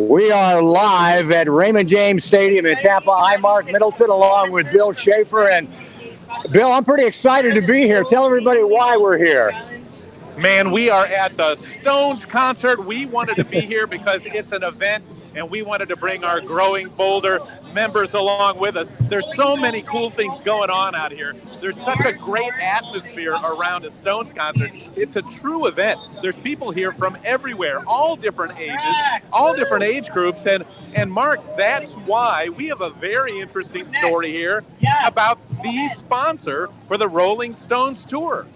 We are live at Raymond James Stadium in Tampa. I'm Mark Middleton along with Bill Schaefer. And Bill, I'm pretty excited to be here. Tell everybody why we're here. Man, we are at the Stones concert. We wanted to be here because it's an event, and we wanted to bring our Growing Bolder members along with us. There's so many cool things going on out here. There's such a great atmosphere around a Stones concert. It's a true event. There's people here from everywhere, all different ages, all different age groups. And Mark, that's why we have a very interesting story here about the sponsor for the Rolling Stones tour.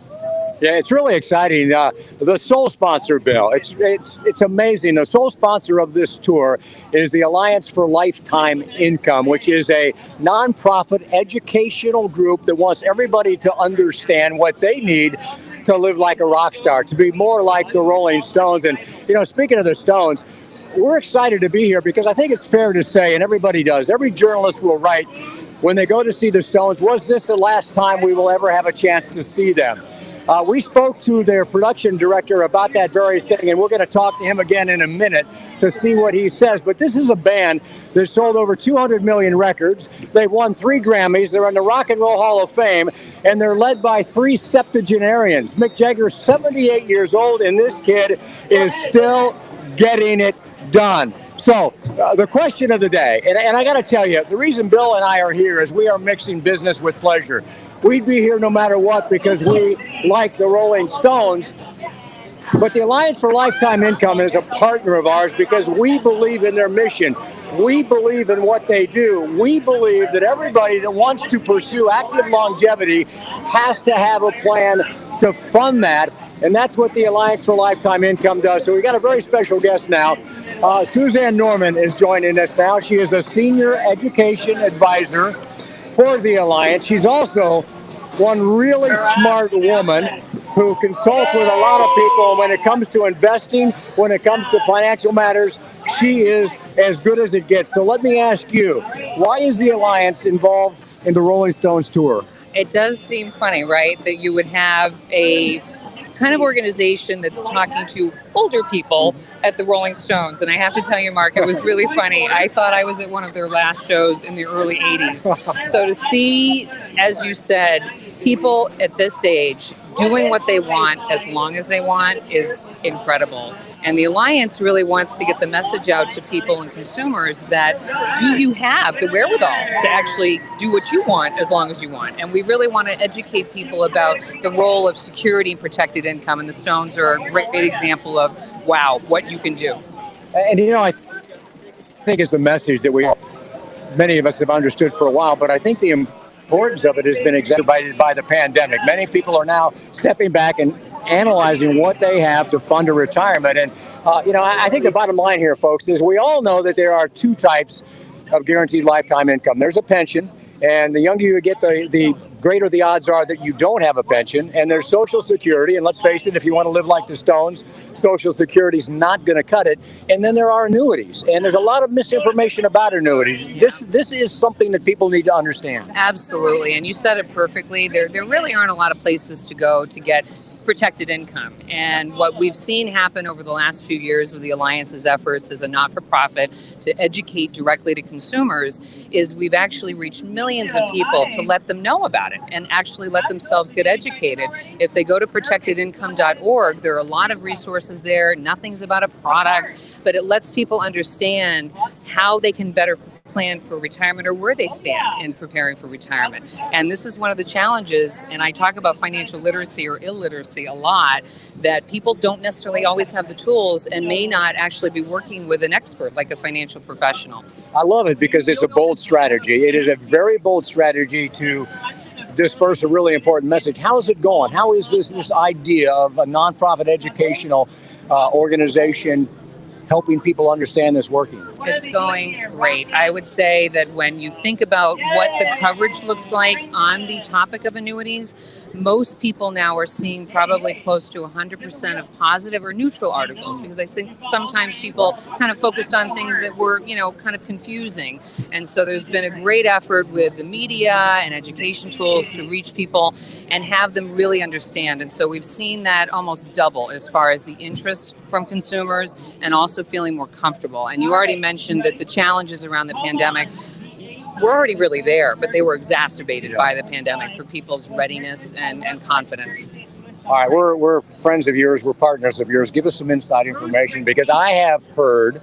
Yeah, it's really exciting. The sole sponsor, Bill, it's amazing. The sole sponsor of this tour is the Alliance for Lifetime Income, which is a nonprofit educational group that wants everybody to understand what they need to live like a rock star, to be more like the Rolling Stones. And, you know, speaking of the Stones, we're excited to be here because I think it's fair to say, and everybody does, every journalist will write when they go to see the Stones, was this the last time we will ever have a chance to see them? We spoke to their production director about that very thing, and we're going to talk to him again in a minute to see what he says. But this is a band that sold over 200 million records. They've won 3 Grammys. They're in the Rock and Roll Hall of Fame, and they're led by 3 septuagenarians. Mick Jagger's 78 years old, and this kid is still getting it done. So the question of the day, and I got to tell you, the reason Bill and I are here is we are mixing business with pleasure. We'd be here no matter what because we like the Rolling Stones. But the Alliance for Lifetime Income is a partner of ours because we believe in their mission. We believe in what they do. We believe that everybody that wants to pursue active longevity has to have a plan to fund that. And that's what the Alliance for Lifetime Income does. So we got a very special guest now. Suzanne Norman is joining us now. She is a senior education advisor for the Alliance. She's also one really smart woman who consults with a lot of people when it comes to investing, when it comes to financial matters. She is as good as it gets. So let me ask you, why is the Alliance involved in the Rolling Stones tour? It does seem funny, right, that you would have a kind of organization that's talking to older people at the Rolling Stones. And I have to tell you, Mark, it was really funny. I thought I was at one of their last shows in the early 80s. So to see, as you said, people at this age doing what they want as long as they want is incredible. And the Alliance really wants to get the message out to people and consumers that do you have the wherewithal to actually do what you want as long as you want? And we really want to educate people about the role of security and protected income. And the Stones are a great example of, wow, what you can do. And, you know, I think it's a message that many of us have understood for a while, but I think the importance of it has been exacerbated by the pandemic. Many people are now stepping back and analyzing what they have to fund a retirement. And, you know, I think the bottom line here, folks, is we all know that there are 2 types of guaranteed lifetime income. There's a pension, and the younger you get, the greater the odds are that you don't have a pension. And there's Social Security, and let's face it, if you want to live like the Stones, Social Security is not going to cut it. And then there are annuities, and there's a lot of misinformation about annuities. This is something that people need to understand. Absolutely, and you said it perfectly. There really aren't a lot of places to go to get protected income. And what we've seen happen over the last few years with the Alliance's efforts as a not-for-profit to educate directly to consumers is we've actually reached millions of people to let them know about it and actually let themselves get educated. If they go to protectedincome.org, there are a lot of resources there. Nothing's about a product, but it lets people understand how they can better plan for retirement or where they stand in preparing for retirement. And this is one of the challenges, and I talk about financial literacy or illiteracy a lot, that people don't necessarily always have the tools and may not actually be working with an expert like a financial professional. I love it because it's a bold strategy. It is a very bold strategy to disperse a really important message. How is it going? How is this idea of a nonprofit educational organization helping people understand this working? It's going great. I would say that when you think about what the coverage looks like on the topic of annuities, most people now are seeing probably close to 100% of positive or neutral articles, because I think sometimes people kind of focused on things that were, kind of confusing. And so there's been a great effort with the media and education tools to reach people and have them really understand. And so we've seen that almost double as far as the interest from consumers and also feeling more comfortable. And you already mentioned that the challenges around the pandemic were already really there, but they were exacerbated by the pandemic for people's readiness and confidence. All right, we're friends of yours, we're partners of yours. Give us some inside information, because I have heard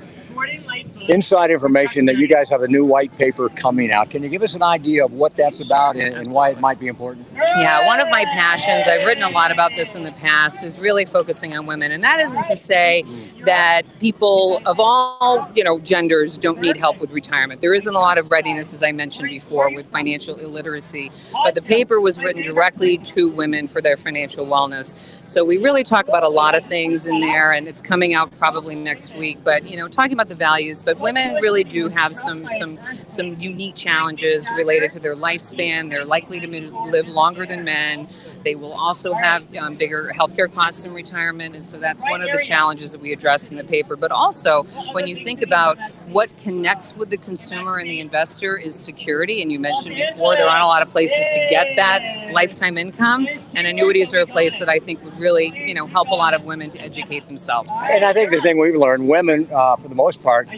inside information that you guys have a new white paper coming out. Can you give us an idea of what that's about and why it might be important? Yeah, one of my passions, I've written a lot about this in the past, is really focusing on women. And that isn't to say that people of all, genders don't need help with retirement. There isn't a lot of readiness, as I mentioned before, with financial illiteracy. But the paper was written directly to women for their financial wellness. So we really talk about a lot of things in there, and it's coming out probably next week. But, talking about the values, but women really do have some unique challenges related to their lifespan. They're likely to live longer than men. They will also have bigger healthcare costs in retirement, and so that's one of the challenges that we address in the paper. But also, when you think about what connects with the consumer and the investor, is security. And you mentioned before, there aren't a lot of places to get that lifetime income, and annuities are a place that I think would really, help a lot of women to educate themselves. And I think the thing we've learned, women, for the most part,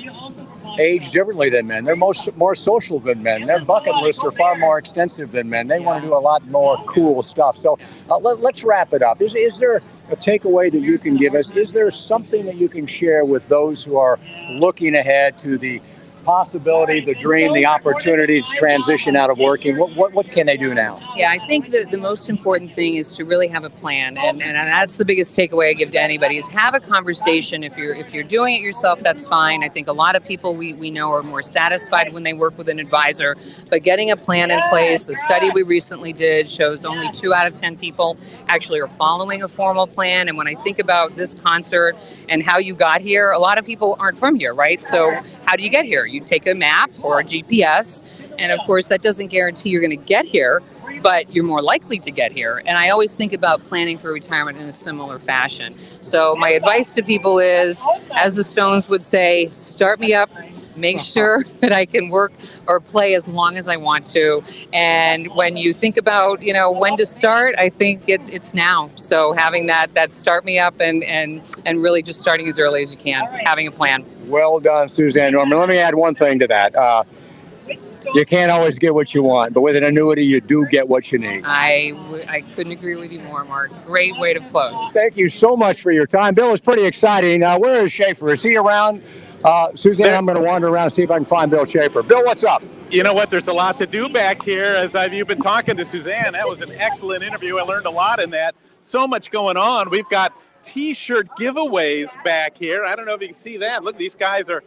age differently than men. They're more social than men. Their bucket lists are far more extensive than men. They want to do a lot more cool stuff. So let's wrap it up. Is there a takeaway that you can give us? Is there something that you can share with those who are looking ahead to the possibility, the dream, the opportunity to transition out of working? What can they do now? Yeah, I think that the most important thing is to really have a plan, and that's the biggest takeaway I give to anybody, is have a conversation. If you're doing it yourself, that's fine. I think a lot of people we know are more satisfied when they work with an advisor, but getting a plan in place. The study we recently did shows only 2 out of 10 people actually are following a formal plan. And when I think about this concert and how you got here, a lot of people aren't from here, right? So how do you get here? You take a map or a GPS, and of course that doesn't guarantee you're going to get here, but you're more likely to get here. And I always think about planning for retirement in a similar fashion. So my advice to people is, as the Stones would say, start me up. Make sure that I can work or play as long as I want to. And when you think about, when to start, I think it's now. So having that start me up and really just starting as early as you can, having a plan. Well done, Suzanne Norman. Let me add one thing to that. You can't always get what you want, but with an annuity, you do get what you need. I couldn't agree with you more, Mark. Great way to close. Thank you so much for your time. Bill, it's pretty exciting. Where is Schaefer? Is he around? Suzanne, I'm going to wander around and see if I can find Bill Schaefer. Bill, what's up? You know what? There's a lot to do back here. As you've been talking to Suzanne, that was an excellent interview. I learned a lot in that. So much going on. We've got T-shirt giveaways back here. I don't know if you can see that. Look, these guys are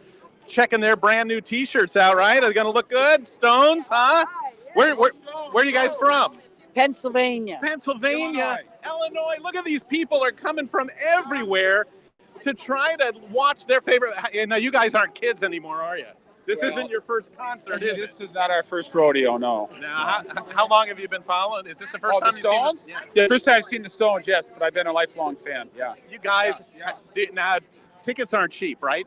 checking their brand new T-shirts out, right? Are they going to look good? Stones, huh? Where are you guys from? Pennsylvania. Illinois. Look at these people are coming from everywhere to try to watch their favorite. Now, you guys aren't kids anymore, are you? This isn't your first concert, is it? This is not our first rodeo, no. Now, how long have you been following? Is this the first time the you've Stones? seen this? Yeah, first time I've seen the Stones, yes, but I've been a lifelong fan, yeah. You guys, now, tickets aren't cheap, right?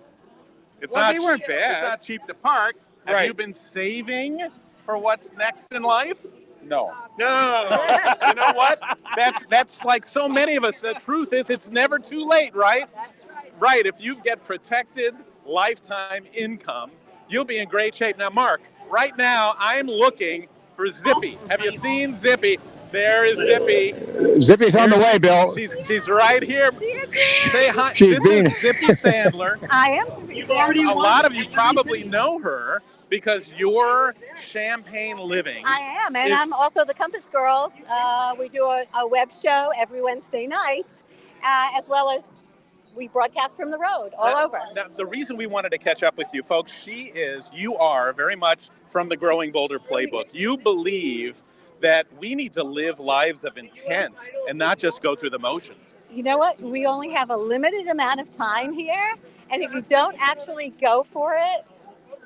They weren't bad. It's not cheap to park. Have Right. you been saving for what's next in life? No. No. You know what? That's like so many of us. The truth is, it's never too late, right? Right. If you get protected lifetime income, you'll be in great shape. Now, Mark, right now I'm looking for Zippy. Have you seen Zippy? There is Zippy. Zippy's on the way, Bill. She's right here. Say hi. She's This is Zippy Sandler. I am Zippy Sandler. A lot of you probably know her because you're Champagne Living. I am, and I'm also the Compass Girls. We do a web show every Wednesday night, as well as we broadcast from the road all over. Now, the reason we wanted to catch up with you folks, you are very much from the Growing Bolder playbook. You believe that we need to live lives of intent and not just go through the motions. You know what? We only have a limited amount of time here, and if you don't actually go for it,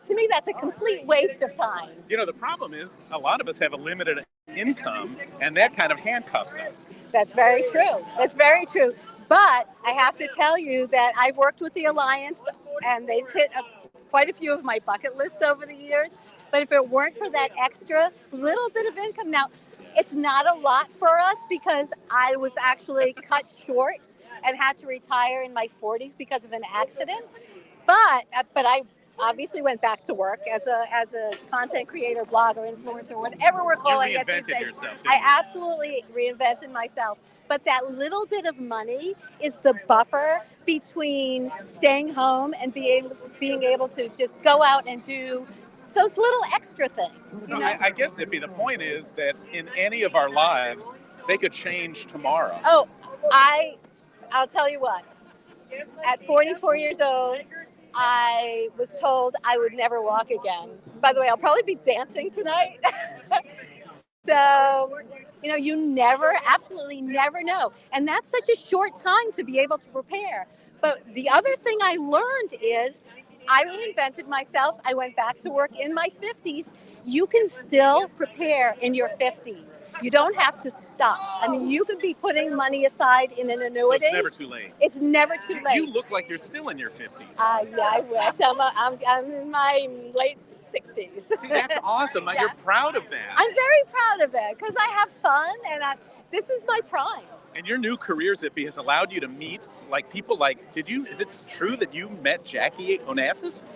to me, that's a complete waste of time. You know, the problem is a lot of us have a limited income, and that kind of handcuffs us. That's very true. That's very true. But I have to tell you that I've worked with the Alliance, and they've hit quite a few of my bucket lists over the years. But if it weren't for that extra little bit of income, now it's not a lot for us because I was actually cut short and had to retire in my 40s because of an accident. But I obviously went back to work as a content creator, blogger, influencer, whatever we're calling it these days. Yourself, I absolutely reinvented myself. But that little bit of money is the buffer between staying home and being able to just go out and do those little extra things. So I guess, Zippy, the point is that in any of our lives, they could change tomorrow. Oh, I'll tell you what. At 44 years old, I was told I would never walk again. By the way, I'll probably be dancing tonight. So, you absolutely never know. And that's such a short time to be able to prepare. But the other thing I learned is I reinvented myself. I went back to work in my 50s. You can still prepare in your 50s. You don't have to stop. I mean, you could be putting money aside in an annuity. So it's never too late. It's never too late. You look like you're still in your 50s. Yeah, I wish. I'm in my late 60s. See, that's awesome. Yeah. You're proud of that. I'm very proud of it because I have fun and this is my prime. And your new career, Zippy, has allowed you to meet people like, is it true that you met Jackie Onassis?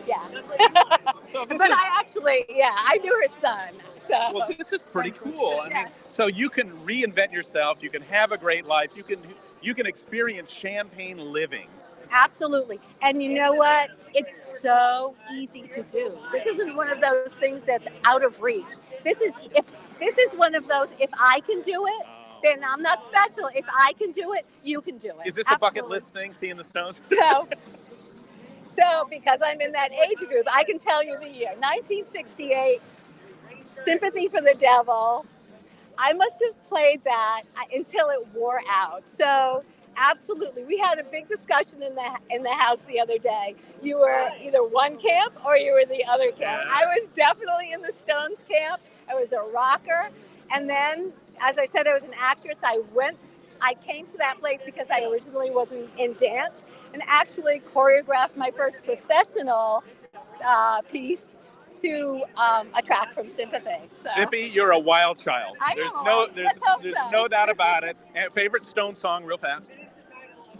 Yeah. I knew her son. So. Well, this is pretty cool. I mean, so you can reinvent yourself. You can have a great life. You can experience champagne living. Absolutely. And you know what? It's so easy to do. This isn't one of those things that's out of reach. This is one of those, if I can do it, then I'm not special. If I can do it, you can do it. Is this a bucket list thing, seeing the Stones? So because I'm in that age group, I can tell you the year. 1968, Sympathy for the Devil. I must have played that until it wore out. So absolutely. We had a big discussion in the house the other day. You were either one camp or you were the other camp. I was definitely in the Stones camp. I was a rocker. And then, as I said, I was an actress. I came to that place because I originally wasn't in dance and actually choreographed my first professional piece to a track from Sympathy. So. Zippy, you're a wild child. There's no doubt about it. And favorite Stone song, real fast?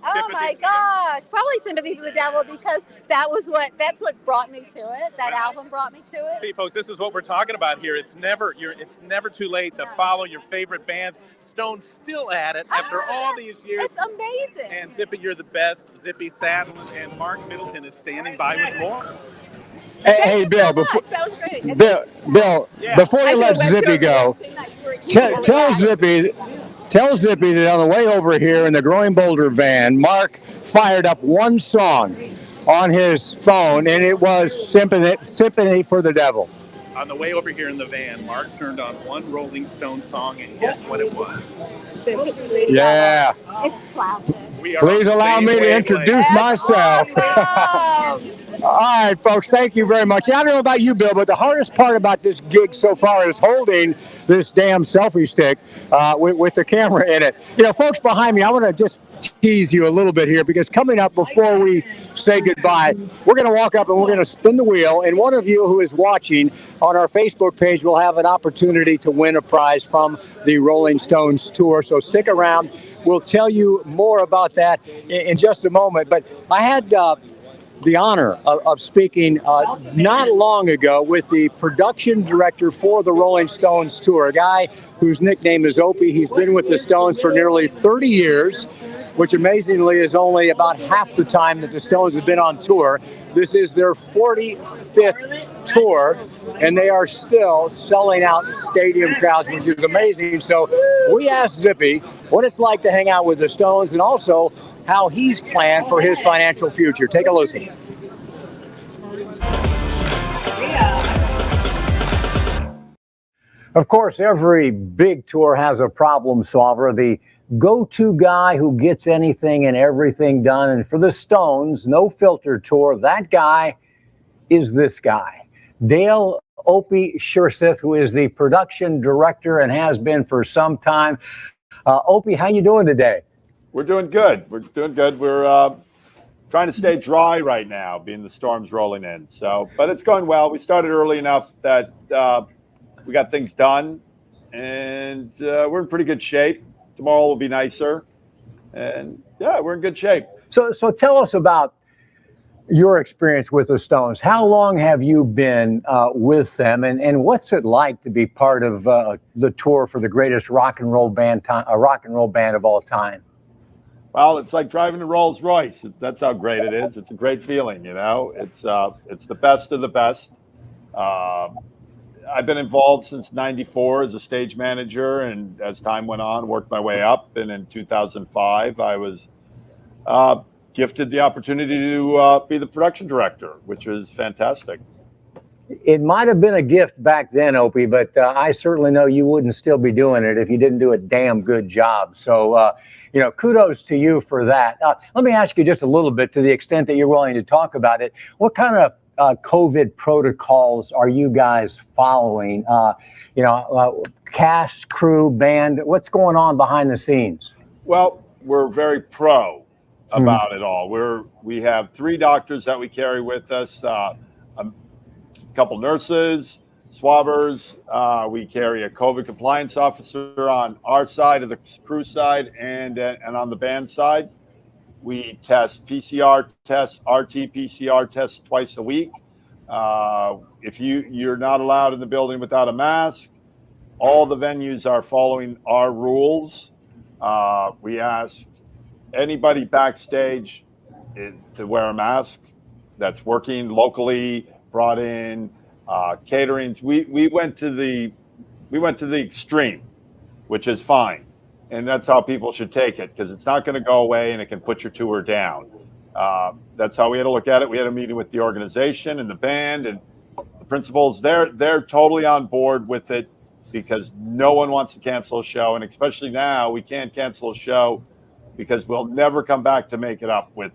Oh Sympathy. My gosh, probably Sympathy for the Devil because that's what brought me to it. That album brought me to it. See, folks, this is what we're talking about here. It's never too late to follow your favorite bands. Stone's still at it after all these years. It's amazing. And Zippy, you're the best. Zippy Satin and Mark Middleton is standing by with more. Hey, Bill. Before, that was great. Bill, before you let Zippy go, tell Zippy that on the way over here in the Growing Boulder van, Mark fired up one song on his phone, and it was Sympathy for the Devil. On the way over here in the van, Mark turned on one Rolling Stone song, and guess what it was? Yeah. It's classic. Please allow me to introduce myself. Awesome. All right, folks, thank you very much. I don't know about you, Bill, but the hardest part about this gig so far is holding this damn selfie stick with the camera in it. Folks behind me, I want to just tease you a little bit here because coming up before we say goodbye, we're going to walk up and we're going to spin the wheel. And one of you who is watching on our Facebook page will have an opportunity to win a prize from the Rolling Stones tour. So stick around. We'll tell you more about that in just a moment. But I had the honor of speaking not long ago with the production director for the Rolling Stones tour, a guy whose nickname is Opie. He's been with the Stones for nearly 30 years, which amazingly is only about half the time that the Stones have been on tour. This is their 45th tour, and they are still selling out stadium crowds, which is amazing. So we asked Zippy what it's like to hang out with the Stones and also how he's planned for his financial future. Take a listen. Of course, every big tour has a problem solver, the go-to guy who gets anything and everything done. And for the Stones, no filter tour, that guy is this guy. Dale Opie Shurseth, who is the production director and has been for some time. Opie, how you doing today? We're doing good. We're doing good. We're trying to stay dry right now, being the storm's rolling in. So, but it's going well. We started early enough that we got things done, and we're in pretty good shape. Tomorrow will be nicer, and yeah, we're in good shape. So tell us about your experience with the Stones. How long have you been with them, and what's it like to be part of the tour for the greatest rock and roll band of all time? Well, it's like driving a Rolls Royce. That's how great it is. It's a great feeling, you know. It's the best of the best. I've been involved since '94 as a stage manager, and as time went on, worked my way up. And in 2005, I was gifted the opportunity to be the production director, which was fantastic. It might have been a gift back then, Opie, but I certainly know you wouldn't still be doing it if you didn't do a damn good job. So, kudos to you for that. Let me ask you just a little bit, to the extent that you're willing to talk about it. What kind of COVID protocols are you guys following? Cast, crew, band, what's going on behind the scenes? Well, we're very pro about it all. We have 3 doctors that we carry with us, a couple nurses, swabbers. We carry a COVID compliance officer on our side of the crew side and on the band side. We test PCR tests, RT-PCR tests twice a week. If you're not allowed in the building without a mask, all the venues are following our rules. We ask anybody backstage to wear a mask that's working locally, brought in caterings. We went to the extreme, which is fine. And that's how people should take it, because it's not going to go away and it can put your tour down. That's how we had to look at it. We had a meeting with the organization and the band and the principals. They're totally on board with it, because no one wants to cancel a show. And especially now, we can't cancel a show because we'll never come back to make it up with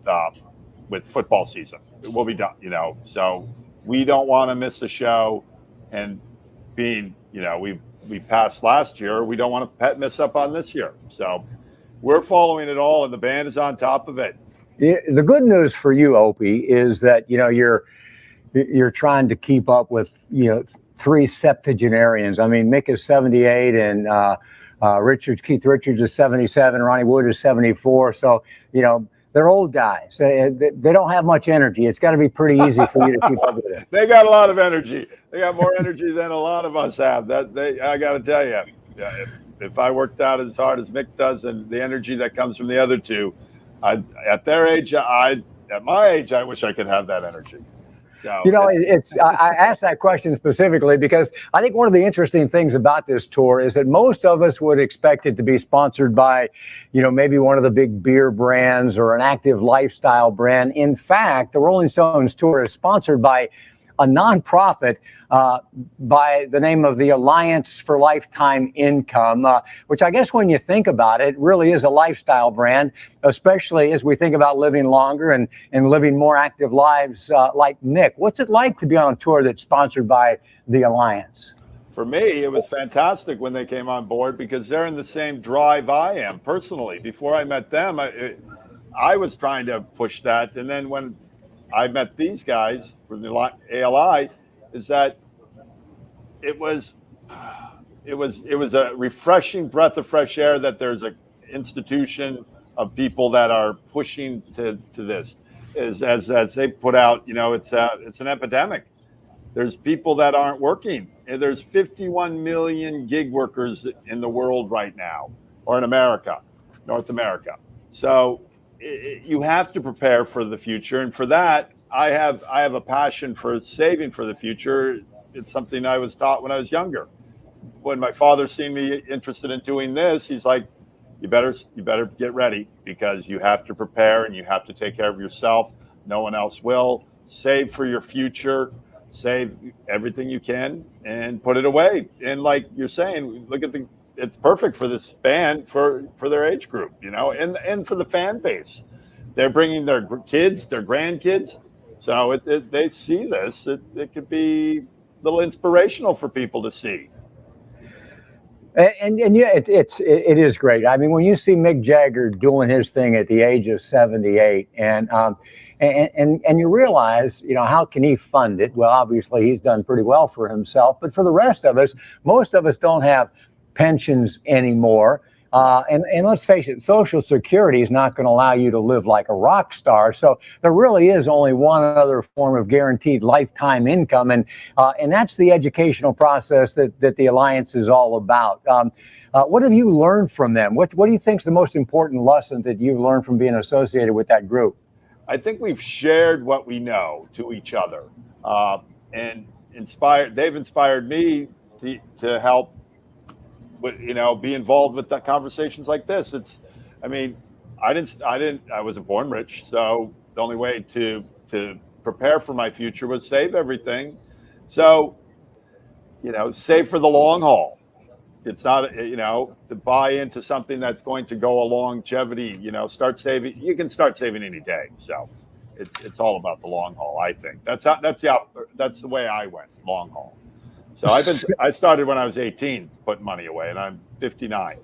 football season. It will be done, So we don't want to miss a show, and being, we passed last year, we don't want to miss up on this year. So we're following it all, and the band is on top of it. The good news for you, Opie, is that you're trying to keep up with 3 septuagenarians. I mean, Mick is 78, and Keith Richards is 77, Ronnie Wood is 74. So they're old guys. They don't have much energy. It's got to be pretty easy for you to keep up with it. They got a lot of energy. They got more energy than a lot of us have. I got to tell you, if I worked out as hard as Mick does, and the energy that comes from the other two, at their age, at my age, I wish I could have that energy. So, I asked that question specifically because I think one of the interesting things about this tour is that most of us would expect it to be sponsored by, maybe one of the big beer brands or an active lifestyle brand. In fact, the Rolling Stones tour is sponsored by a nonprofit by the name of the Alliance for Lifetime Income, which I guess when you think about it, really is a lifestyle brand, especially as we think about living longer and living more active lives like Mick. What's it like to be on a tour that's sponsored by the Alliance? For me, it was fantastic when they came on board, because they're in the same drive I am personally. Before I met them, I was trying to push that. And then when I met these guys from the ALI, is that it was a refreshing breath of fresh air that there's an institution of people that are pushing to this. As they put out, it's an epidemic. There's people that aren't working. And there's 51 million gig workers in the world right now, or in America, North America. So you have to prepare for the future, and for that, I have a passion for saving for the future. It's something I was taught when I was younger. When my father seen me interested in doing this, he's like, "You better get ready, because you have to prepare and you have to take care of yourself. No one else will. Save for your future. Save everything you can and put it away." And like you're saying, it's perfect for this band for their age group, and for the fan base. They're bringing their kids, their grandkids. So they see this. It could be little inspirational for people to see. And yeah, it is great. I mean, when you see Mick Jagger doing his thing at the age of 78, and you realize, how can he fund it? Well, obviously he's done pretty well for himself, but for the rest of us, most of us don't have pensions anymore. And let's face it, Social Security is not going to allow you to live like a rock star. So there really is only one other form of guaranteed lifetime income, and that's the educational process that the Alliance is all about. What have you learned from them? What do you think is the most important lesson that you've learned from being associated with that group? I think we've shared what we know to each other, and they've inspired me to help. Be involved with conversations like this. I wasn't born rich, so the only way to prepare for my future was save everything. So, save for the long haul. It's not, to buy into something that's going to go a longevity. Start saving. You can start saving any day. So, it's all about the long haul. I think that's the way I went, long haul. So I started when I was 18, putting money away, and I'm 59.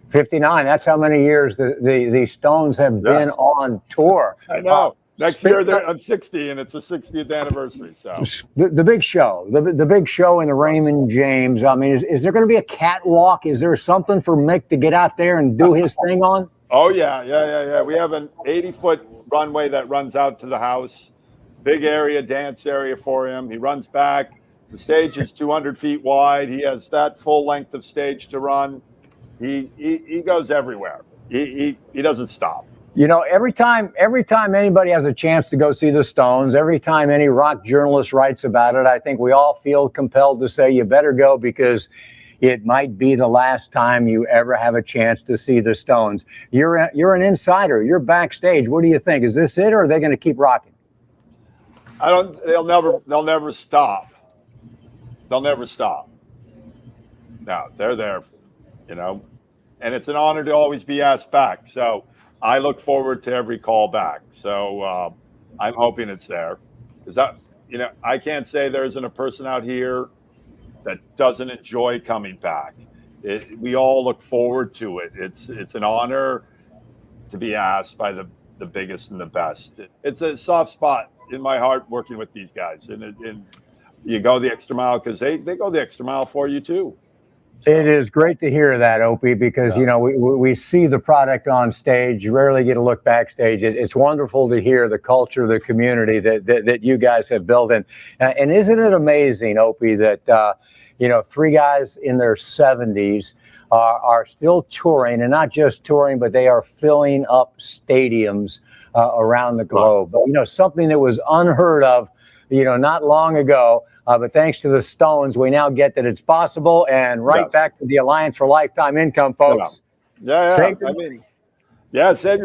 59. That's how many years the Stones have been on tour. I know. Next year I'm 60, and it's the 60th anniversary. So the big show, the big show in the Raymond James. I mean, is there going to be a catwalk? Is there something for Mick to get out there and do his thing on? Oh yeah. We have an 80-foot runway that runs out to the house. Big area, dance area for him. He runs back. The stage is 200 feet wide. He has that full length of stage to run. He goes everywhere. He doesn't stop. Every time anybody has a chance to go see the Stones, every time any rock journalist writes about it, I think we all feel compelled to say you better go, because it might be the last time you ever have a chance to see the Stones. You're an insider. You're backstage. What do you think? Is this it, or are they going to keep rocking? They'll never stop. They'll never stop. No, they're there, and it's an honor to always be asked back. So I look forward to every call back. So I'm hoping it's there, because I can't say there isn't a person out here that doesn't enjoy coming back. We all look forward to it. It's an honor to be asked by the biggest and the best. It's a soft spot in my heart working with these guys, and you go the extra mile, because they go the extra mile for you too. So. It is great to hear that, Opie, because we see the product on stage. You rarely get a look backstage. It's wonderful to hear the culture, the community that you guys have built. And isn't it amazing, Opie, that three guys in their 70s are still touring, and not just touring, but they are filling up stadiums around the globe. But something that was unheard of, not long ago. But thanks to the Stones, we now get that it's possible. And back to the Alliance for Lifetime Income, folks. Yeah. Save your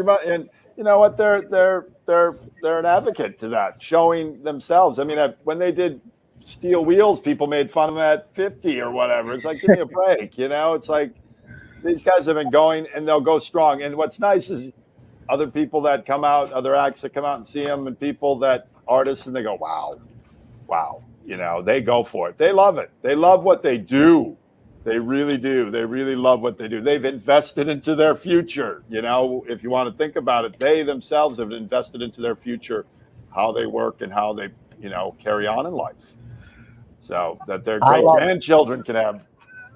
money. And you know what? They're an advocate to that, showing themselves. I mean, when they did Steel Wheels, people made fun of them at 50 or whatever. It's like, give me a break. It's like these guys have been going, and they'll go strong. And what's nice is other people that come out, other acts that come out and see them, and artists, and they go, wow. They go for it. They love it. They love what they do. They really do. They really love what they do. They've invested into their future. If you want to think about it, they themselves have invested into their future, how they work and how they, carry on in life. So that their great grandchildren can have.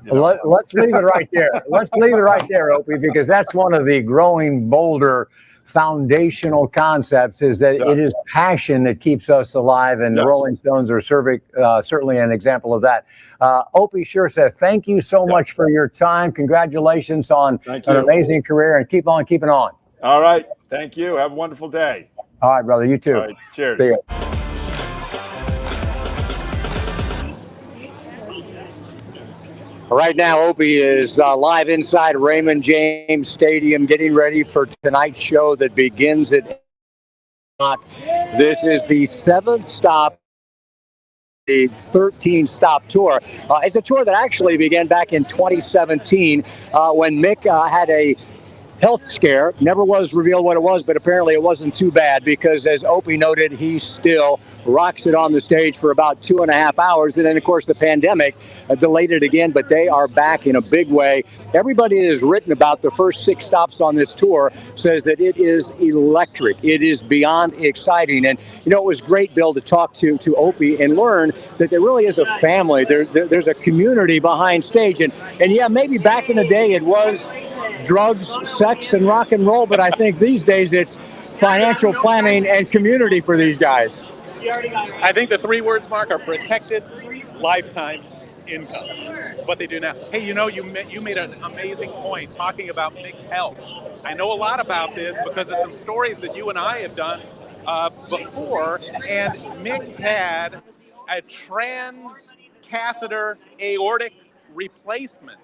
Let's leave it right there. Let's leave it right there, Opie, because that's one of the growing bolder foundational concepts, is that it is passion that keeps us alive, and the Rolling Stones are certainly an example of that. Opie Scherzer, thank you so much for your time. Congratulations on an amazing career, and keep on keeping on. All right. Thank you. Have a wonderful day. All right, brother. You too. All right. Cheers. See you. Right now, Opie is live inside Raymond James Stadium, getting ready for tonight's show that begins at 8 o'clock. This is the 7th stop, the 13-stop tour. It's a tour that actually began back in 2017 when Mick had health scare. Never was revealed what it was, but apparently it wasn't too bad because, as Opie noted, he still rocks it on the stage for about 2.5 hours. And then, of course, the pandemic delayed it again, but they are back in a big way. Everybody that has written about the first 6 stops on this tour says that it is electric. It is beyond exciting. And, you know, it was great, Bill, to talk to Opie and learn that there really is a family. There's a community behind stage. And yeah, maybe back in the day it was drugs, sex, and rock and roll, but I think these days it's financial planning and community for these guys. I think the 3 words, Mark, are protected lifetime income. It's what they do now. Hey, you know, you made an amazing point talking about Mick's health. I know a lot about this because of some stories that you and I have done before, and Mick had a transcatheter aortic replacement.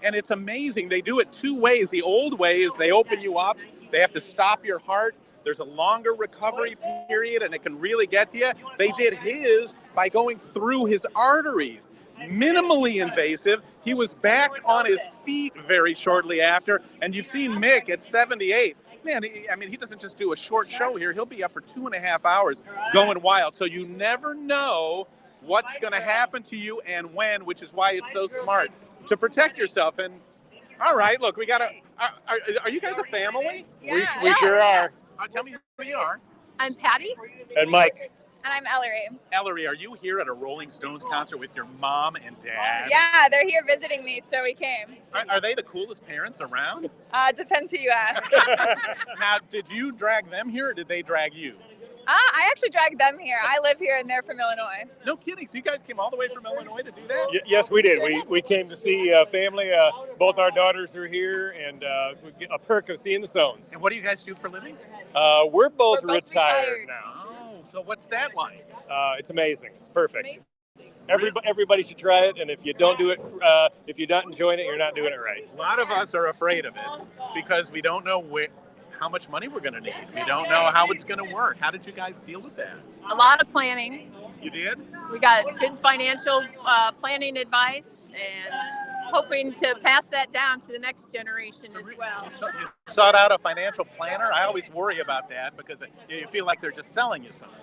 And it's amazing. They do it 2 ways. The old way is they open you up. They have to stop your heart. There's a longer recovery period, and it can really get to you. They did his by going through his arteries. Minimally invasive. He was back on his feet very shortly after. And you've seen Mick at 78. Man, he doesn't just do a short show here. He'll be up for 2.5 hours going wild. So you never know what's going to happen to you and when, which is why it's so smart to protect yourself. And all right, look, we got to. Are you guys a family? Yeah, we sure are. Tell me who you are. I'm Patty. And Mike. And I'm Ellery. Ellery, are you here at a Rolling Stones concert with your mom and dad? Yeah, they're here visiting me, so we came. Are they the coolest parents around? Depends who you ask. Now, did you drag them here or did they drag you? I actually dragged them here. I live here and they're from Illinois. No kidding. So you guys came all the way from Illinois to do that? Yes, we did. We came to see family. Both our daughters are here, and we get a perk of seeing the Stones. And what do you guys do for a living? We're both retired now. Oh, so what's that like? It's amazing. It's perfect. Everybody should try it, and if you don't do it, if you're not enjoying it, you're not doing it right. A lot of us are afraid of it because we don't know how much money we're going to need. We don't know how it's going to work. How did you guys deal with that? A lot of planning. You did? We got good financial planning advice and hoping to pass that down to the next generation as well. You sought out a financial planner? I always worry about that because you feel like they're just selling you something.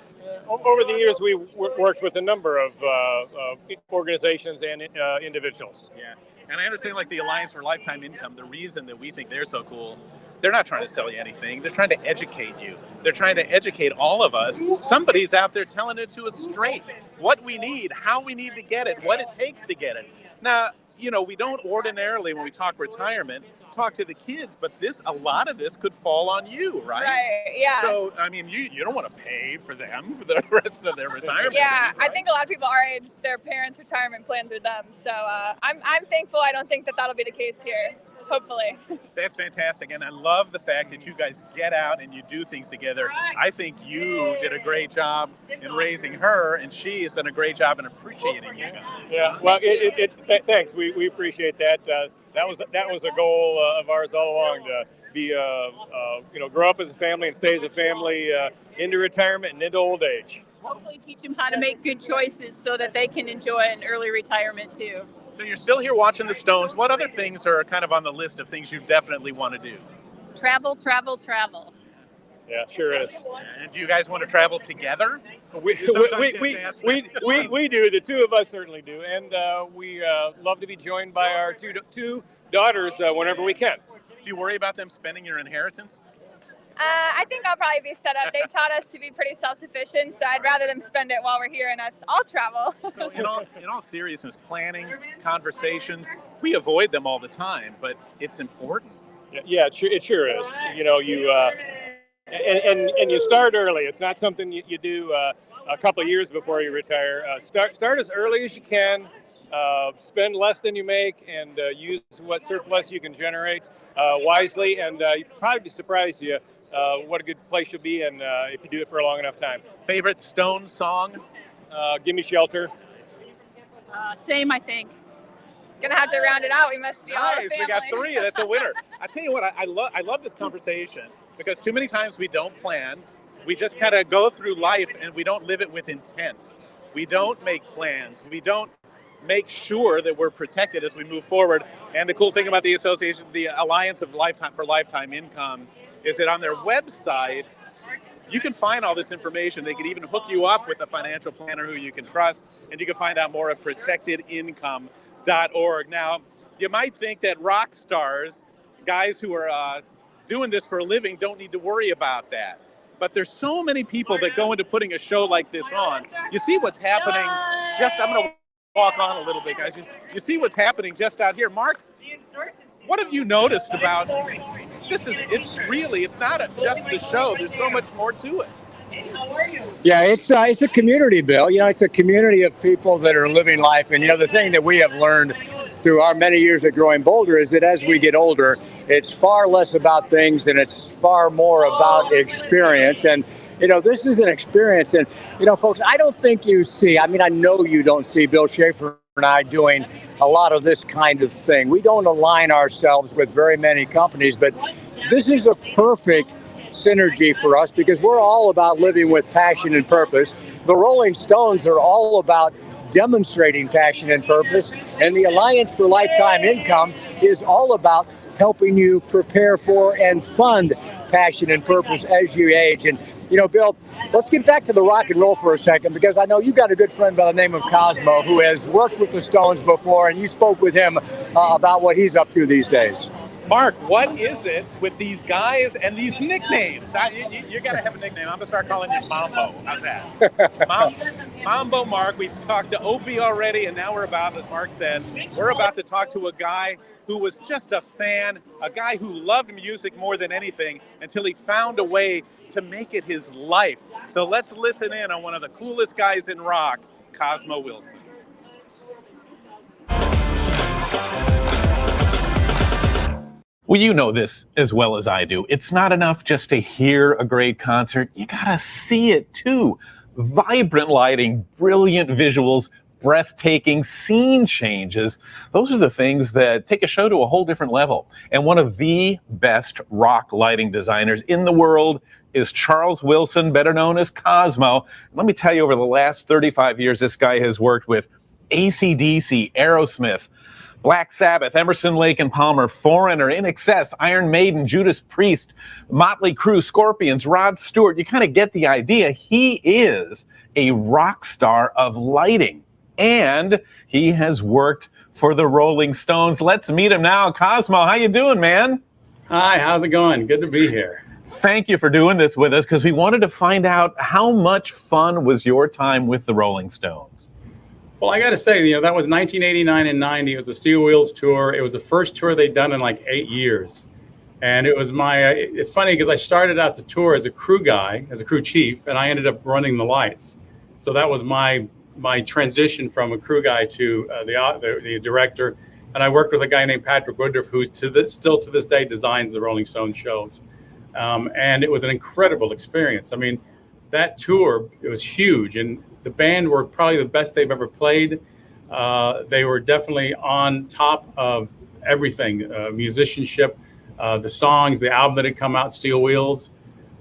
Over the years, we worked with a number of organizations and individuals. Yeah, and I understand like the Alliance for Lifetime Income, the reason that we think they're so cool, they're not trying to sell you anything. They're trying to educate you. They're trying to educate all of us. Somebody's out there telling it to us straight. What we need, how we need to get it, what it takes to get it. Now, you know, we don't ordinarily, when we talk retirement, talk to the kids, but a lot of this could fall on you, right? Right, yeah. So, I mean, you don't want to pay for them for the rest of their retirement. Yeah, right? I think a lot of people our age, their parents' retirement plans are them. So I'm thankful. I don't think that'll be the case here. Hopefully. That's fantastic. And I love the fact that you guys get out and you do things together. I think you did a great job in raising her, and she has done a great job in appreciating you guys. Yeah, well, thanks. We appreciate that. That was a goal of ours all along, to be, grow up as a family and stay as a family into retirement and into old age. Hopefully teach them how to make good choices so that they can enjoy an early retirement too. So you're still here watching the Stones. What other things are kind of on the list of things you definitely want to do? Travel, travel, travel. Yeah, sure is. And do you guys want to travel together? We do. The two of us certainly do, and we love to be joined by our two daughters whenever we can. Do you worry about them spending your inheritance? I think I'll probably be set up. They taught us to be pretty self-sufficient, so I'd rather them spend it while we're here and I'll travel. So in all seriousness, planning, conversations, we avoid them all the time, but it's important. Yeah, it sure is. You know, and you start early. It's not something you do a couple of years before you retire. Start as early as you can. Spend less than you make, and use what surplus you can generate wisely. And you'd probably be surprised what a good place you'll be in if you do it for a long enough time. Favorite Stone song? Give Me Shelter. Same, I think. Gonna have to round it out. We must be all a Nice, family. we got 3. That's a winner. I tell you what, I love this conversation because too many times we don't plan. We just kind of go through life and we don't live it with intent. We don't make plans. We don't make sure that we're protected as we move forward. And the cool thing about the association, the Alliance of Lifetime Income, is that on their website, you can find all this information. They can even hook you up with a financial planner who you can trust, and you can find out more at protectedincome.org. Now, you might think that rock stars, guys who are doing this for a living, don't need to worry about that. But there's so many people that go into putting a show like this on. You see what's happening I'm going to walk on a little bit, guys. You see what's happening just out here. Mark, what have you noticed about it's not just the show. There's so much more to it. Yeah, it's a community, Bill. It's a community of people that are living life. And, the thing that we have learned through our many years of growing bolder is that as we get older, it's far less about things and it's far more about experience. And, this is an experience. And, folks, I don't think you see, I know you don't see Bill Schaefer and I doing a lot of this kind of thing. We don't align ourselves with very many companies, but this is a perfect synergy for us because we're all about living with passion and purpose. The Rolling Stones are all about demonstrating passion and purpose, and the Alliance for Lifetime Income is all about helping you prepare for and fund passion and purpose as you age. And, Bill, let's get back to the rock and roll for a second, because I know you've got a good friend by the name of Cosmo who has worked with the Stones before, and you spoke with him about what he's up to these days. Mark, what is it with these guys and these nicknames? You got to have a nickname. I'm going to start calling you Mambo. How's that? Mambo Mark. We talked to Opie already, and now as Mark said, we're about to talk to a guy who was just a fan, a guy who loved music more than anything until he found a way to make it his life. So let's listen in on one of the coolest guys in rock, Cosmo Wilson. Well, you know this as well as I do. It's not enough just to hear a great concert. You gotta see it too. Vibrant lighting, brilliant visuals, breathtaking scene changes. Those are the things that take a show to a whole different level. And one of the best rock lighting designers in the world is Charles Wilson, better known as Cosmo. Let me tell you, over the last 35 years, this guy has worked with AC/DC, Aerosmith, Black Sabbath, Emerson, Lake and Palmer, Foreigner, INXS, Iron Maiden, Judas Priest, Motley Crue, Scorpions, Rod Stewart. You kind of get the idea. He is a rock star of lighting, and he has worked for the Rolling Stones. Let's meet him now. Cosmo, how you doing, man? Hi, how's it going? Good to be here. Thank you for doing this with us, because we wanted to find out how much fun was your time with the Rolling Stones. Well, I got to say, that was 1989 and 90. It was the Steel Wheels tour. It was the first tour they'd done in like 8 years. And it was it's funny because I started out the tour as a crew guy, as a crew chief, and I ended up running the lights. So that was my transition from a crew guy to the director. And I worked with a guy named Patrick Woodruff, who still to this day designs the Rolling Stones shows. And it was an incredible experience. I mean, that tour, it was huge. And the band were probably the best they've ever played. They were definitely on top of everything, musicianship, the songs, the album that had come out, Steel Wheels.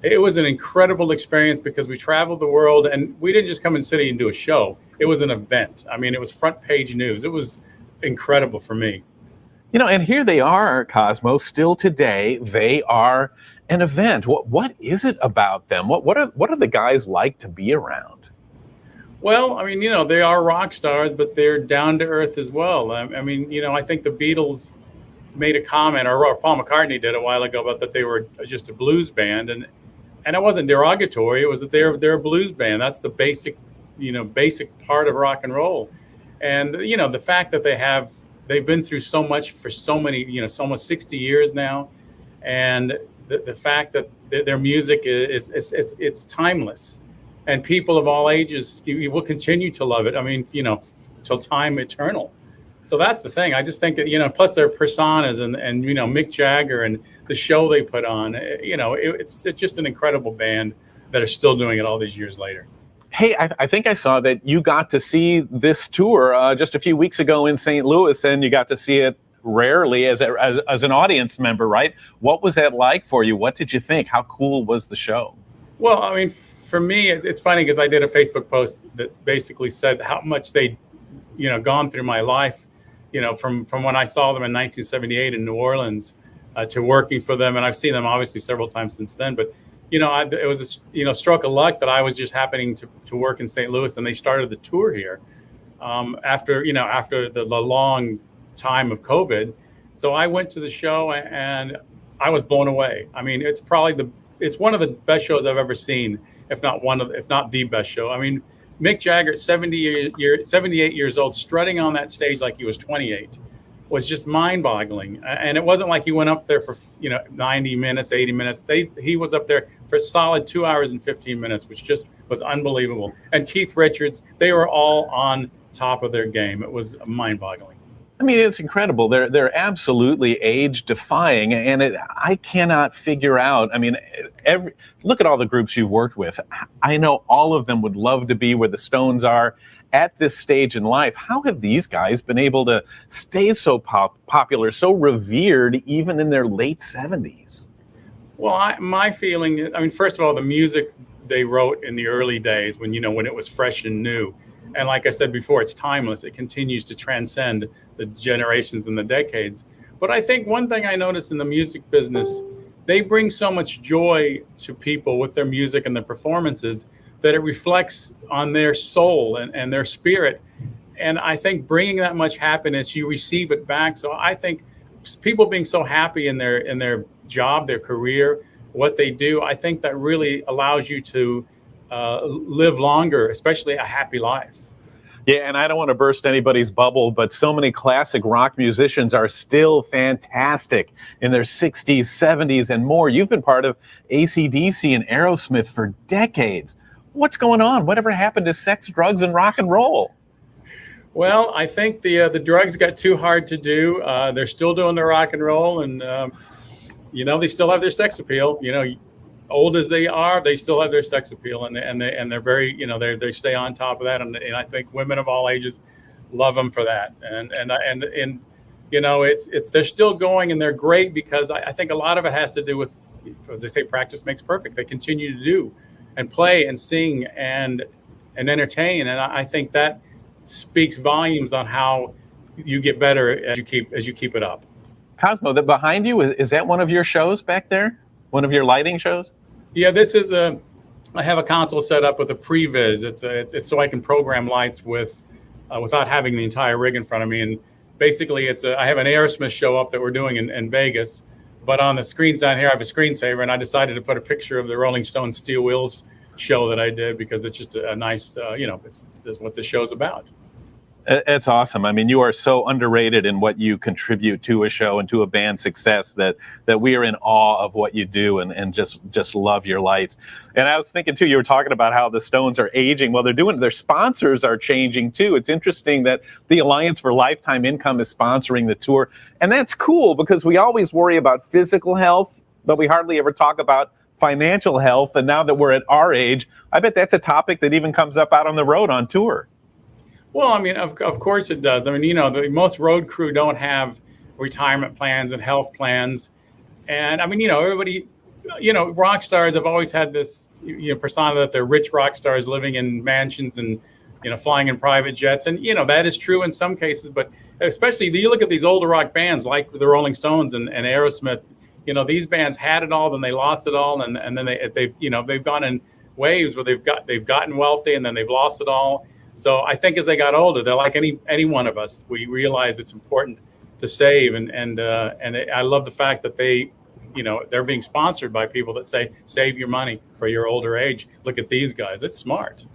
It was an incredible experience because we traveled the world, and we didn't just come in the city and do a show. It was an event. I mean, it was front page news. It was incredible for me. And here they are, Cosmo, still today. They are an event. What is it about them? What are the guys like to be around? Well, I mean, they are rock stars, but they're down to earth as well. I mean, I think the Beatles made a comment, or Paul McCartney did a while ago, about that they were just a blues band, and it wasn't derogatory. It was that they're a blues band. That's the basic part of rock and roll. And the fact that they've been through so much for so many, it's almost 60 years now, and the fact that their music it's timeless. And people of all ages, you will continue to love it. I mean, till time eternal. So that's the thing. I just think that, plus their personas and Mick Jagger and the show they put on, it's just an incredible band that are still doing it all these years later. Hey, I think I saw that you got to see this tour just a few weeks ago in St. Louis, and you got to see it rarely as an audience member, right? What was that like for you? What did you think? How cool was the show? Well, I mean, for me, it's funny because I did a Facebook post that basically said how much they gone through my life, from when I saw them in 1978 in New Orleans to working for them. And I've seen them obviously several times since then. But, it was a stroke of luck that I was just happening to work in St. Louis, and they started the tour here after the long time of COVID. So I went to the show and I was blown away. I mean, it's one of the best shows I've ever seen, if not the best show. I mean, Mick Jagger, 78 years old, strutting on that stage like he was 28, was just mind-boggling. And it wasn't like he went up there for 90 minutes, 80 minutes. He was up there for a solid 2 hours and 15 minutes, which just was unbelievable. And Keith Richards, they were all on top of their game. It was mind-boggling. I mean, it's incredible. They're absolutely age-defying, and I cannot figure out. I mean, look at all the groups you've worked with. I know all of them would love to be where the Stones are at this stage in life. How have these guys been able to stay so popular, so revered, even in their late 70s? Well, my feeling, I mean, first of all, the music they wrote in the early days when it was fresh and new. And like I said before, it's timeless. It continues to transcend the generations and the decades. But I think one thing I noticed in the music business, they bring so much joy to people with their music and their performances that it reflects on their soul and their spirit. And I think bringing that much happiness, you receive it back. So I think people being so happy in their job, their career, what they do, I think that really allows you to live longer, especially a happy life. Yeah, and I don't want to burst anybody's bubble, but so many classic rock musicians are still fantastic in their 60s, 70s, and more. You've been part of AC/DC and Aerosmith for decades. What's going on? Whatever happened to sex, drugs, and rock and roll? Well, I think the drugs got too hard to do. They're still doing the rock and roll, and they still have their sex appeal. Old as they are, they still have their sex appeal, and they're very, they stay on top of that, and I think women of all ages love them for that, and it's they're still going, and they're great because I think a lot of it has to do with, as they say, practice makes perfect. They continue to do and play and sing and entertain, and I think that speaks volumes on how you get better as you keep it up. Cosmo, that behind you, is that one of your shows back there? One of your lighting shows? Yeah, this is I have a console set up with a previs. It's so I can program lights without having the entire rig in front of me. And basically, I have an Aerosmith show up that we're doing in Vegas, but on the screens down here, I have a screensaver, and I decided to put a picture of the Rolling Stones Steel Wheels show that I did because it's just a nice, it's what the show's about. It's awesome. I mean, you are so underrated in what you contribute to a show and to a band's success that we are in awe of what you do and just love your lights. And I was thinking too, you were talking about how the Stones are aging. Well, their sponsors are changing too. It's interesting that the Alliance for Lifetime Income is sponsoring the tour. And that's cool because we always worry about physical health, but we hardly ever talk about financial health. And now that we're at our age, I bet that's a topic that even comes up out on the road on tour. Well, I mean, of course it does. I mean, most road crew don't have retirement plans and health plans. And I mean, everybody, rock stars have always had this, persona that they're rich rock stars living in mansions and, flying in private jets. And, that is true in some cases, but especially you look at these older rock bands like the Rolling Stones and Aerosmith, these bands had it all, then they lost it all. And then they've gone in waves where they've gotten wealthy and then they've lost it all. So I think as they got older, they're like any one of us. We realize it's important to save, and I love the fact that they're being sponsored by people that say save your money for your older age. Look at these guys; it's smart.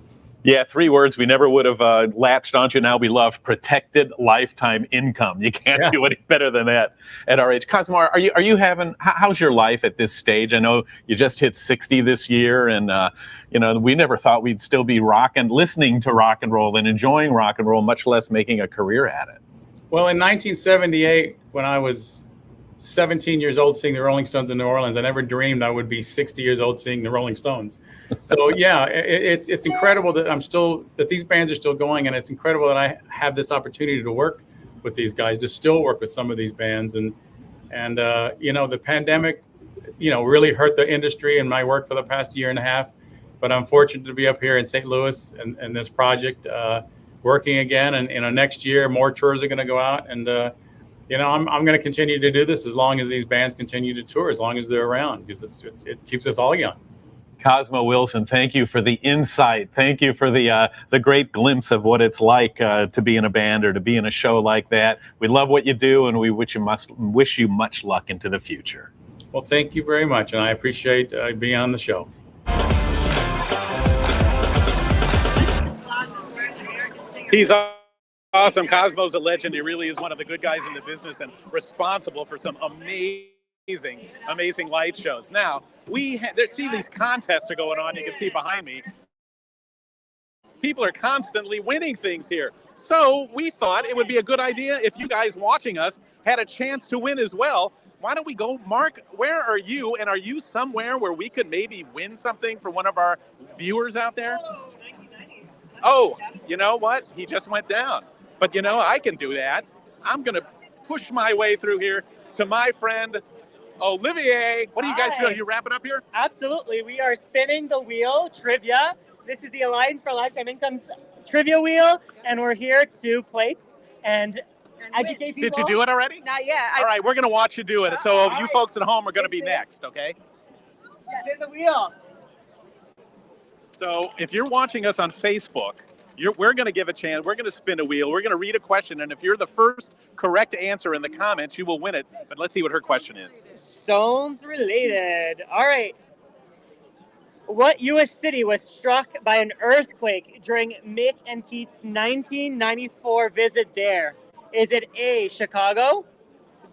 Yeah, 3 words we never would have latched onto. Now we love protected lifetime income. You can't do any better than that at our age. Cosmo, are you having? How's your life at this stage? I know you just hit 60 this year, and we never thought we'd still be listening to rock and roll and enjoying rock and roll, much less making a career at it. Well, in 1978, when I was 17 years old seeing the Rolling Stones in New Orleans, I never dreamed I would be 60 years old seeing the Rolling Stones. So yeah, it's incredible that these bands are still going, and it's incredible that I have this opportunity to work with these guys, to still work with some of these bands. And the pandemic, really hurt the industry and my work for the past year and a half. But I'm fortunate to be up here in St. Louis and this project. working again. And next year, more tours are going to go out. And I'm going to continue to do this as long as these bands continue to tour, as long as they're around, because it keeps us all young. Cosmo Wilson, thank you for the insight. Thank you for the great glimpse of what it's like to be in a band or to be in a show like that. We love what you do, and we wish you much luck into the future. Well, thank you very much, and I appreciate being on the show. He's awesome. Cosmo's a legend. He really is one of the good guys in the business and responsible for some amazing light shows. Now, see these contests are going on. You can see behind me. People are constantly winning things here. So we thought it would be a good idea if you guys watching us had a chance to win as well. Why don't we go? Mark, where are you? And are you somewhere where we could maybe win something for one of our viewers out there? Oh, you know what? He just went down. But I can do that. I'm going to push my way through here to my friend Olivier. What are you guys doing? Are you wrapping up here? Absolutely. We are spinning the wheel trivia. This is the Alliance for Lifetime Income's trivia wheel, and we're here to play and educate people. Did you do it already? Not yet. All right, we're going to watch you do it. So you folks at home are going to be next, okay? Spin the wheel. So if you're watching us on Facebook, we're going to give a chance. We're going to spin a wheel. We're going to read a question. And if you're the first correct answer in the comments, you will win it. But let's see what her question is. Stones related. All right. What U.S. city was struck by an earthquake during Mick and Keith's 1994 visit there? Is it A, Chicago,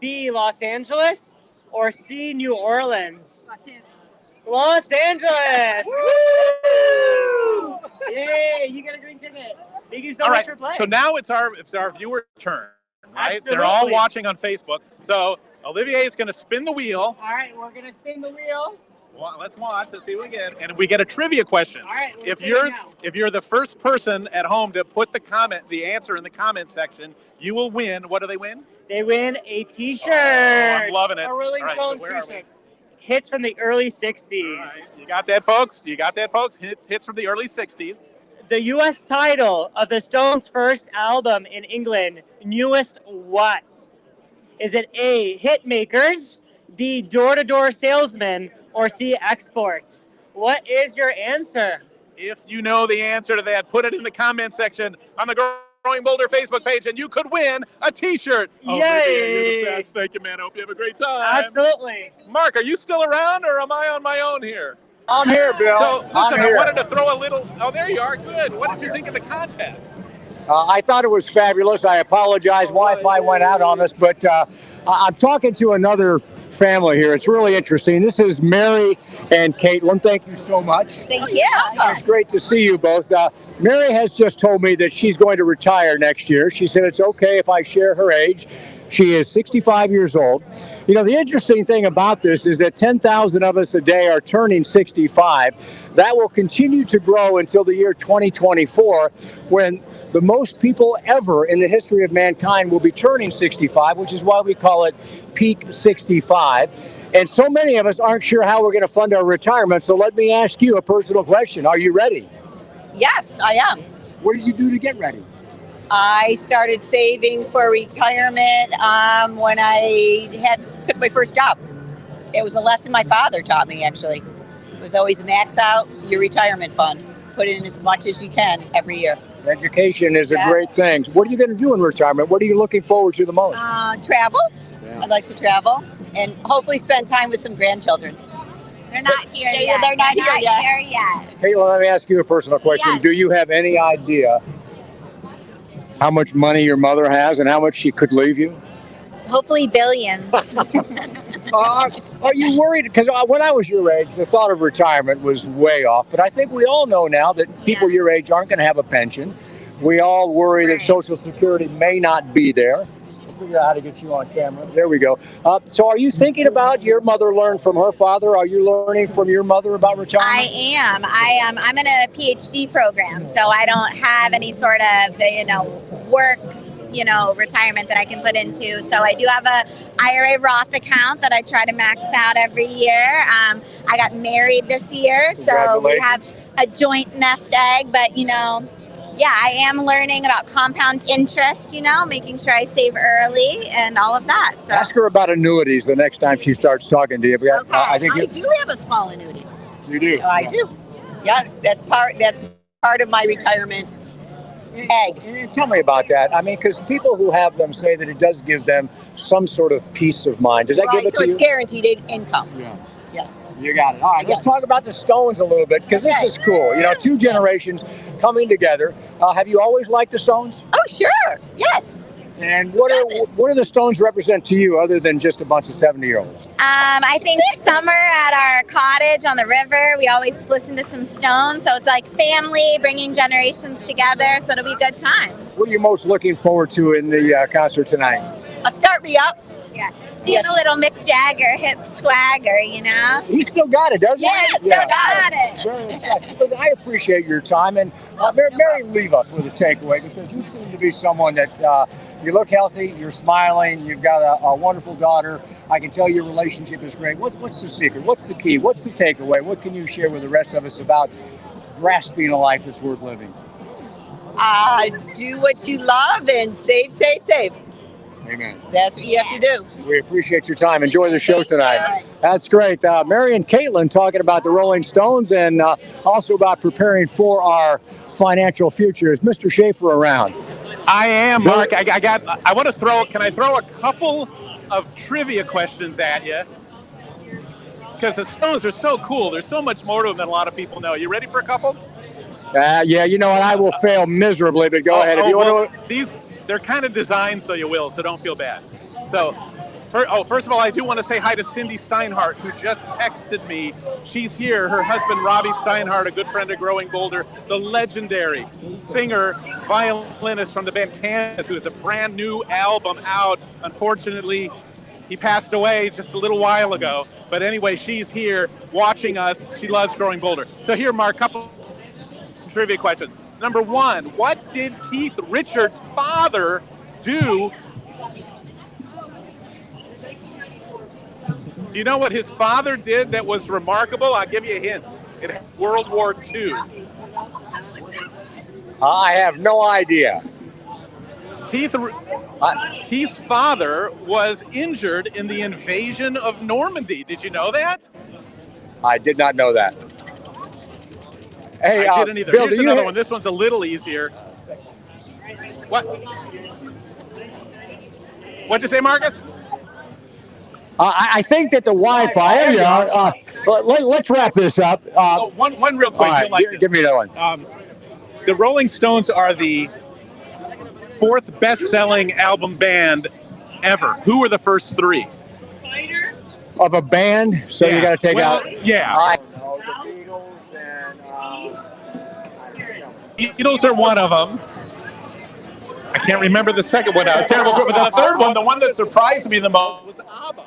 B, Los Angeles, or C, New Orleans? Los Angeles. Los Angeles! Woo! Yay, you got a green ticket. Thank you so much for playing. So now it's our viewer turn, right? Absolutely. They're all watching on Facebook. So Olivier is going to spin the wheel. All right, we're going to spin the wheel. Well, let's watch. Let's see what we get. And we get a trivia question. All right, if you're the first person at home to put the answer in the comment section, you will win. What do they win? They win a T-shirt. Oh, I'm loving it. A Rolling Stones T-shirt. Hits from the early 60s. Right. You got that, folks? Hits from the early 60s. The U.S. title of the Stones' first album in England, newest what? Is it A, Hitmakers, B, Door-to-Door Salesman, or C, Exports? What is your answer? If you know the answer to that, put it in the comment section on the Growing Boulder Facebook page, and you could win a T-shirt. Yay! You're the best. Thank you, man. I hope you have a great time. Absolutely. Mark, are you still around, or am I on my own here? I'm here, Bill. So, listen, I wanted to throw a little... Oh, there you are. Good. What did you think of the contest? I thought it was fabulous. I apologize. Wi-Fi went out on us, but I'm talking to another family here. It's really interesting. This is Mary and Caitlin. Thank you so much. Thank you. It's great to see you both. Mary has just told me that she's going to retire next year. She said it's okay if I share her age. She is 65 years old. You know, the interesting thing about this is that 10,000 of us a day are turning 65. That will continue to grow until the year 2024, when the most people ever in the history of mankind will be turning 65, which is why we call it Peak 65. And so many of us aren't sure how we're going to fund our retirement. So let me ask you a personal question. Are you ready? Yes, I am. What did you do to get ready? I started saving for retirement when I took my first job. It was a lesson my father taught me, actually. It was always max out your retirement fund. Put in as much as you can every year. Education is a great thing. What are you going to do in retirement? What are you looking forward to the most? Travel. Yeah. I'd like to travel and hopefully spend time with some grandchildren. They're not here yet. They're not here yet. Caitlin, let me ask you a personal question. Yes. Do you have any idea how much money your mother has and how much she could leave you? Hopefully billions. Are you worried? Because when I was your age, the thought of retirement was way off. But I think we all know now that people your age aren't going to have a pension. We all worry that Social Security may not be there. We'll figure out how to get you on camera. There we go. So are you thinking about your mother learned from her father? Are you learning from your mother about retirement? I am. I'm in a PhD program, so I don't have any sort of, work, retirement that I can put into. So I do have a IRA Roth account that I try to max out every year. I got married this year, so we have a joint nest egg, but yeah, I am learning about compound interest, making sure I save early and all of that. So Ask her about annuities the next time she starts talking to you. Okay. I do have a small annuity. You do? I do. Yes, that's part of my retirement egg. And tell me about that. I mean, because people who have them say that it does give them some sort of peace of mind. Does that give it to you? So it's guaranteed income. Yeah. Yes. You got it. All right, let's talk about the Stones a little bit, because this is cool. Two generations coming together. Have you always liked the Stones? Oh, sure. Yes. And what do the Stones represent to you, other than just a bunch of 70-year-olds? I think summer at our cottage on the river, we always listen to some Stones. So it's like family, bringing generations together. So it'll be a good time. What are you most looking forward to in the concert tonight? Start me up. Yeah. Seeing a little Mick Jagger hip swagger, He still got it, doesn't he? Yes, still got it. Very excited. Listen, I appreciate your time. And Mary, leave us with a takeaway, because you seem to be someone that you look healthy, you're smiling, you've got a wonderful daughter. I can tell your relationship is great. What's the secret? What's the key? What's the takeaway? What can you share with the rest of us about grasping a life that's worth living? Do what you love and save. Amen. That's what you have to do. We appreciate your time. Enjoy the show tonight. That's great. Mary and Caitlin talking about the Rolling Stones, and also about preparing for our financial future. Is Mr. Schaefer around? I am, Mark. I want to can I throw a couple of trivia questions at you? Because the Stones are so cool. There's so much more to them than a lot of people know. You ready for a couple? Yeah, you know what? I will fail miserably, but go ahead. If you want to... They're kind of designed so you will, so don't feel bad. So, first of all, I do want to say hi to Cindy Steinhardt, who just texted me. She's here. Her husband, Robbie Steinhardt, a good friend of Growing Boulder, the legendary singer, violinist from the band Kansas, who has a brand new album out. Unfortunately, he passed away just a little while ago. But anyway, she's here watching us. She loves Growing Boulder. So here, Mark, a couple trivia questions. Number one, what did Keith Richards' father do? Do you know what his father did that was remarkable? I'll give you a hint. It had World War II. I have no idea. Keith's father was injured in the invasion of Normandy. Did you know that? I did not know that. Hey, I didn't either. Bill, Here's another one. This one's a little easier. What? What'd you say, Marcus? I think that the Wi-Fi. Let's wrap this up. One real quick. Right, Like give me that one. The Rolling Stones are the fourth best-selling album band ever. Who were the first three? Of a band, so you got to take out. Yeah. Beatles are one of them. I can't remember the second one now. A terrible group. But the third one, the one that surprised me the most, was ABBA.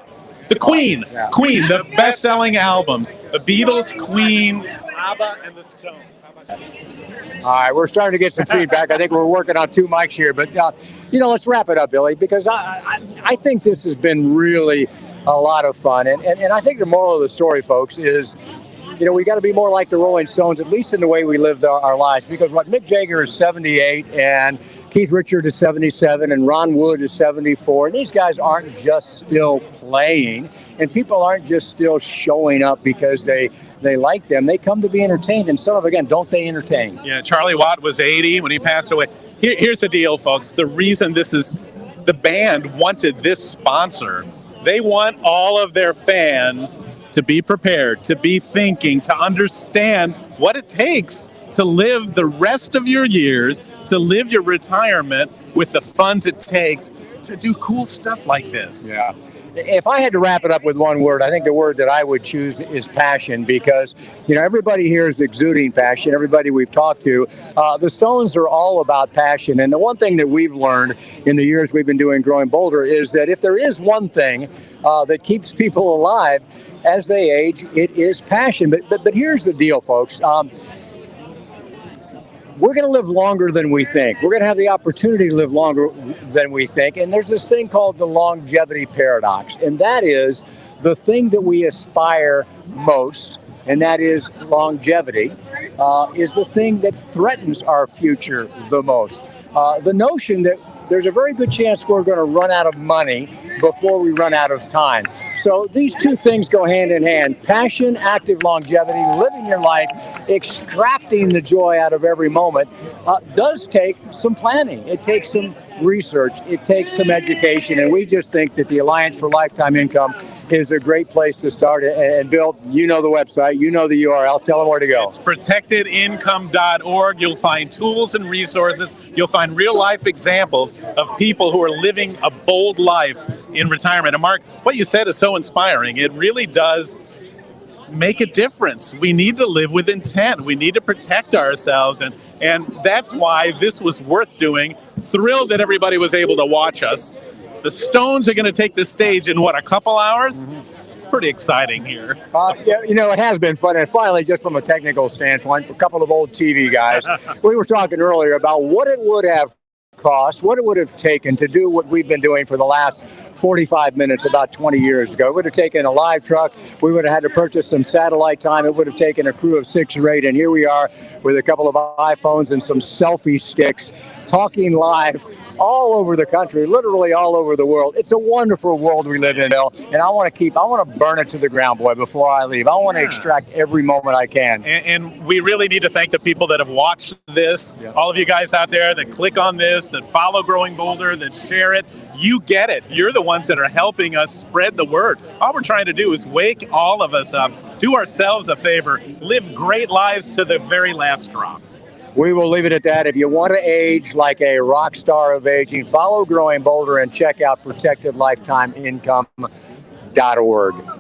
The Queen. Yeah. Queen, the best-selling albums. The Beatles, Queen, ABBA, and the Stones. How about that? All right, we're starting to get some feedback. I think we're working on two mics here. But, let's wrap it up, Billy, because I think this has been really a lot of fun. And I think the moral of the story, folks, is we got to be more like the Rolling Stones, at least in the way we live our lives. Because Mick Jagger is 78, and Keith Richards is 77, and Ron Wood is 74. And these guys aren't just still playing, and people aren't just still showing up because they like them. They come to be entertained, and so again, don't they entertain? Yeah, Charlie Watt was 80 when he passed away. Here's the deal, folks. The reason the band wanted this sponsor, they want all of their fans to be prepared, to be thinking, to understand what it takes to live the rest of your years, to live your retirement with the funds it takes to do cool stuff like this. Yeah. If I had to wrap it up with one word, I think the word that I would choose is passion, because, everybody here is exuding passion. Everybody we've talked to, the Stones are all about passion. And the one thing that we've learned in the years we've been doing Growing Boulder is that if there is one thing that keeps people alive as they age, it is passion. But here's the deal, folks. We're going to live longer than we think. We're going to have the opportunity to live longer than we think. And there's this thing called the longevity paradox. And that is the thing that we aspire most, and that is longevity. is the thing that threatens our future the most. The notion that there's a very good chance we're going to run out of money before we run out of time. So these two things go hand in hand. Passion, active longevity, living your life, extracting the joy out of every moment does take some planning. It takes some research. It takes some education. And we just think that the Alliance for Lifetime Income is a great place to start. And Bill, you know the website, you know the URL. Tell them where to go. It's protectedincome.org. You'll find tools and resources. You'll find real life examples of people who are living a bold life in retirement. And Mark, what you said is so inspiring. It really does make a difference. We need to live with intent. We need to protect ourselves. And that's why this was worth doing. Thrilled that everybody was able to watch us. The Stones are going to take the stage in, a couple hours? It's pretty exciting here. Yeah, it has been fun. And finally, just from a technical standpoint, a couple of old TV guys, we were talking earlier about what it would have cost, what it would have taken to do what we've been doing for the last 45 minutes about 20 years ago. It would have taken a live truck. We would have had to purchase some satellite time. It would have taken a crew of 6 or 8. And here we are with a couple of iPhones and some selfie sticks talking live all over the country, literally all over the world. It's a wonderful world we live in, Bill. And I want to burn it to the ground, boy, before I leave. I want to extract every moment I can. And we really need to thank the people that have watched this. Yeah. All of you guys out there that click on this, that follow Growing Bolder, that share it. You get it. You're the ones that are helping us spread the word. All we're trying to do is wake all of us up, do ourselves a favor, live great lives to the very last drop. We will leave it at that. If you want to age like a rock star of aging, follow Growing Bolder and check out protectedlifetimeincome.org.